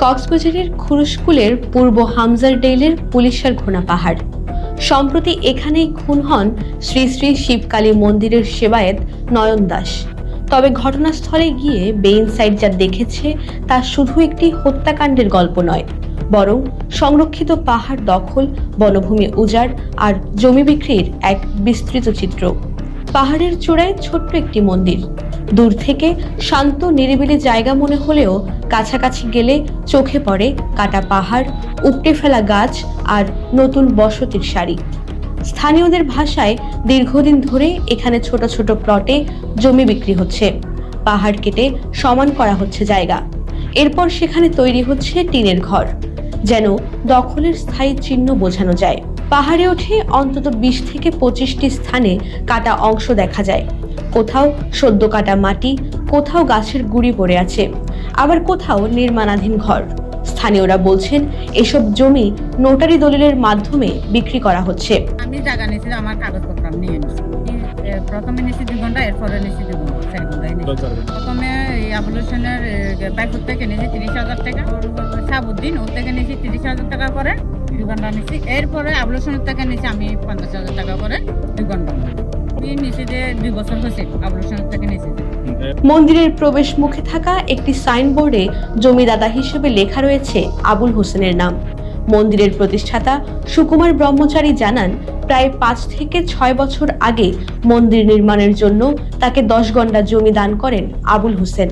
কক্সবাজারের খুরুশকুলের পূর্ব হামজারডেইলের পুলিশের ঘোনা পাহাড়। সম্প্রতি এখানেই খুন হন শ্রী শ্রী শিবকালী মন্দিরের সেবায়েত নয়ন দাস। তবে ঘটনাস্থলে গিয়ে বেইনসাইট যা দেখেছে তা শুধু একটি হত্যাকাণ্ডের গল্প নয়, বরং সংরক্ষিত পাহাড় দখল, বনভূমি উজাড় আর জমি বিক্রির এক বিস্তৃত চিত্র। পাহাড়ের চূড়ায় ছোট্ট একটি মন্দির, দূর থেকে শান্ত নিরিবিলি জায়গা মনে হলেও কাছাকাছি গেলে চোখে পড়ে কাটা পাহাড়, উপড়ে ফেলা গাছ আর নতুন বসতির সারি। স্থানীয়দের ভাষায় দীর্ঘদিন ধরে এখানে ছোট ছোট প্লটে জমি বিক্রি হচ্ছে, পাহাড় কেটে সমান করা হচ্ছে জায়গা। এরপর সেখানে তৈরি হচ্ছে টিনের ঘর, যেন দখলের স্থায়ী চিহ্ন বোঝানো যায়। পাহাড়ে ওঠে অন্তত 20 থেকে 25টি স্থানে কাটা অংশ দেখা যায়। কোথাও সদ্য কাটা মাটি, কোথাও গাছের গুঁড়ি পড়ে আছে, আবার কোথাও নির্মাণাধীন ঘর। স্থানীয়রা বলছেন এসব জমি নোটারি দলিলের মাধ্যমে বিক্রি করা হচ্ছে। আমি জায়গা নিয়েছি, আমার কাগজপত্র আমি নিয়ে নিয়েছি। প্রথমে নিয়েছি 2 ঘন্টা, এরপরে নিয়েছি 2 ঘন্টা, 4 ঘন্টায় নিয়েছি। প্রথমে এই আবলুশনের বাইকুর থেকে নিয়েছি 30,000 টাকা, সাবুদ্দিন ওর থেকে নিয়েছি 30,000 টাকা করে 2 ঘন্টা নিয়েছি। এরপরে আবলুশনের থেকে নিয়েছি আমি 50,000 টাকা করে 2 ঘন্টা। আমি নিয়েছি যে 2 বছর হয়েছে আবলুশনের থেকে নিয়েছি। মন্দিরের প্রবেশ মুখে থাকা একটি সাইনবোর্ডে জমিদাতা হিসেবে লেখা রয়েছে আবুল হোসেনের নাম। মন্দিরের প্রতিষ্ঠাতা সুকুমার ব্রহ্মচারী জানান, প্রায় 5 থেকে 6 বছর আগে মন্দির নির্মাণের জন্য তাকে 10 গন্ডা জমি দান করেন আবুল হোসেন।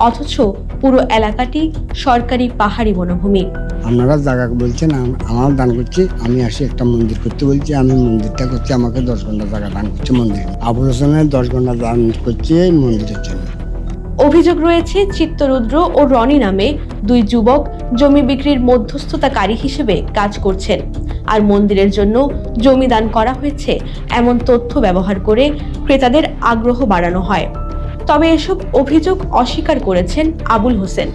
অথচ পুরো এলাকাটি সরকারি পাহাড়ি বনভূমি। আপনারা জায়গা বলছেন, আমার দান করছি, আমি আসি একটা মন্দির করতে বলছি, আমি মন্দিরটা করছি, আমাকে 10 ঘন্টা জায়গা দান করছে মন্দির। আবুল হোসেনের 10 ঘন্টা দান করছি এই মন্দিরের জন্য। অভিযোগ রয়েছে চিত্তরুদ্র ও রনি নামে 2 যুবক জমি বিক্রির মধ্যস্থতাকারী হিসেবে কাজ করছেন, আর মন্দিরের জন্য জমি দান করা হয়েছে এমন তথ্য ব্যবহার করে ক্রেতাদের আগ্রহ বাড়ানো হয়। তবে এসব অভিযোগ অস্বীকার করেছেন আবুল হোসেন।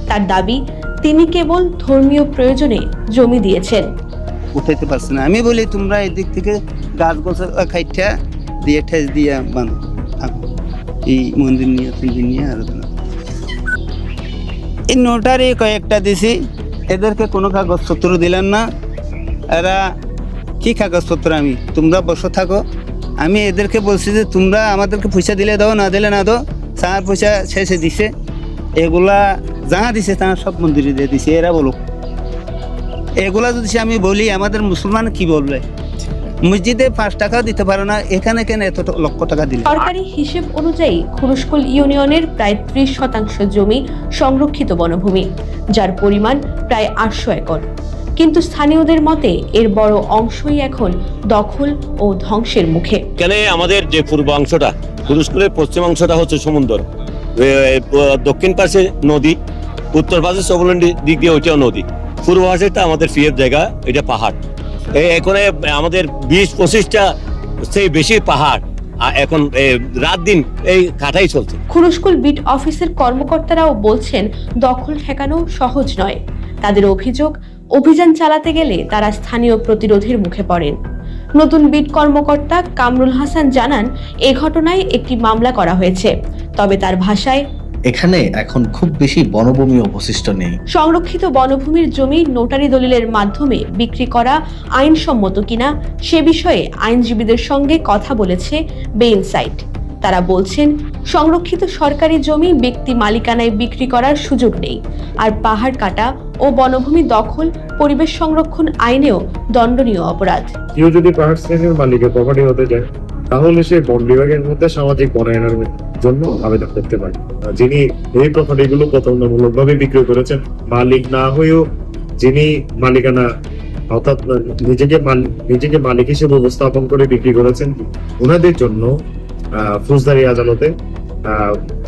তার দাবি, তিনি কেবল ধর্মীয় প্রয়োজনে জমি দিয়েছেন। উঠাইতে পারছে না। আমি বলি তোমরা এদিক থেকে গাছ গোছ খাইটা দিয়ে ঠেস দিয়ে বানো থাকো, এই মন্দির নিয়ে আর এই নোটারি কয়েকটা দিছি, এদেরকে কোনো কাগজপত্র দিলেন না। এরা কি কাগজপত্র, আমি তোমরা বসে থাকো। আমি এদেরকে বলছি যে তোমরা আমাদেরকে পয়সা দিলে দাও, না দিলে না দাও। তার পয়সা শেষে দিছে, এগুলা যা দিছে তারা সব মন্দিরে দিয়ে দিছে। এরা বলুক, এগুলা যদি আমি বলি আমাদের মুসলমান কি বলবে? মসজিদে 5 টাকা দিতে পারে না, এখানে কেন এত লক্ষ টাকা দিল? সরকারি হিসেব অনুযায়ী খুরুশকুল ইউনিয়নের প্রায় 30% জমি সংরক্ষিত বনভূমি, যার পরিমাণ প্রায় 800 একর। কিন্তু স্থানীয়দের মতে এর বড় অংশই এখন দখল ও ধ্বংসের মুখে। কেন আমাদের যে পূর্ব অংশটা, খুরুশকুলের পশ্চিম অংশটা হচ্ছে সমুদ্র, দক্ষিণ পাশে নদী, উত্তর পাশে সবলন্ডি দিক দিয়ে ওইটাও নদী, পূর্ব পাশেটা আমাদের ফিএফ জায়গা, এটা পাহাড়। এখানে আমাদের 20-25টা সেই বেশি পাহাড়, এখন রাত দিন এই কাটাই চলছে। খুরুশকুল বিট অফিসের কর্মকর্তারাও বলছেন দখল ঠেকানো সহজ নয়। তাদের অভিযোগ, অভিযান চালাতে গেলে তারা স্থানীয় প্রতিরোধের মুখে পড়েন। নতুন বিট কর্মকর্তা কামরুল হাসান জানান, এ ঘটনায় একটি মামলা করা হয়েছে, তবে তার ভাষায় এখানে এখন খুব বেশি বনভূমি অবশিষ্ট নেই। সংরক্ষিত বনভূমির জমি নোটারি দলিলের মাধ্যমে বিক্রি করা আইনসম্মত কিনা সে বিষয়ে আইনজীবীদের সঙ্গে কথা বলেছে বেইনসাইট। তারা বলছেন, সংরক্ষিত সরকারি জমি ব্যক্তি মালিকানায় বিক্রি করার সুযোগ নেই, আর পাহাড় কাটা ও বনভূমি দখল পরিবেশ সংরক্ষণ আইনেও দণ্ডনীয় অপরাধ। কেউ যদি পাহাড় শ্রেণীর মালিকের প্রপার্টি হতে যায়, তাহলে সে বন বিভাগের মধ্যে সামাজিক বনায়নের জন্য আবেদন করতে পারে। যিনি এই প্রপার্টিগুলো প্রতারণামূলকভাবে বিক্রি করেছেন, মালিক না হয়েও যিনি মালিকানা অর্থাৎ নিজেকে মালিক হিসেবে উপস্থাপন করে বিক্রি করেছেন, ওনাদের জন্য ফৌজদারি আদালতে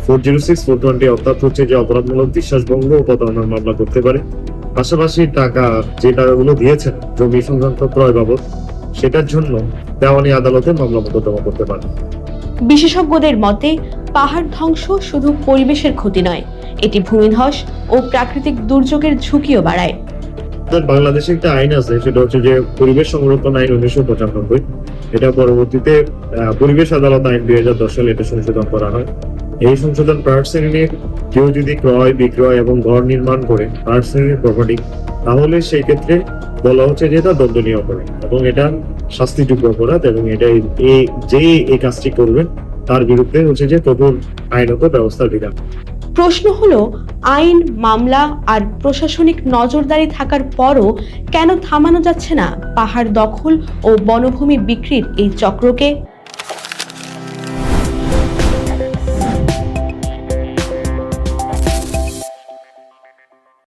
406, 420 অর্থাৎ হচ্ছে যে অপরাধমূলক বিশ্বাসভঙ্গ ও প্রতারণার মামলা করতে পারে। পাশাপাশি টাকা যে টাকাগুলো দিয়েছেন জমি সংক্রান্ত ক্রয় বাবদ, সেটার জন্য দেওয়ানি আদালতে মামলা মোকদ্দমা করতে পারে। বিশেষজ্ঞদের মতে পাহাড় ধ্বংস শুধু পরিবেশের ক্ষতি নয়, এটি ভূমিধস ও প্রাকৃতিক দুর্যোগের ঝুঁকিও বাড়ায়। বাংলাদেশে একটা আইন আছে, সেটা হচ্ছে যে পরিবেশ সংরক্ষণ আইন 1995। এটা পরবর্তীতে পরিবেশ আদালত আইন 2010 সালে এটা সংশোধন করা হয়। এই সংশোধন প্রার্ট শ্রেণীর কেউ যদি ক্রয় বিক্রয় এবং ঘর নির্মাণ করে প্রার্ট শ্রেণীর প্রপার্টি, তাহলে সেই ক্ষেত্রে বলা হচ্ছে যে তা দণ্ডনীয় অপরাধ এবং এটা শাস্তিযোগ্য অপরাধ, এবং এটা যে এই কাজটি করবেন তার বিরুদ্ধে হচ্ছে যে কঠোর আইনত ব্যবস্থা বিধান। প্রশ্ন হলো, আইন, মামলা আর প্রশাসনিক নজরদারি থাকার পরও কেন থামানো যাচ্ছে না পাহাড় দখল ও বনভূমি বিক্রির এই চক্রকে?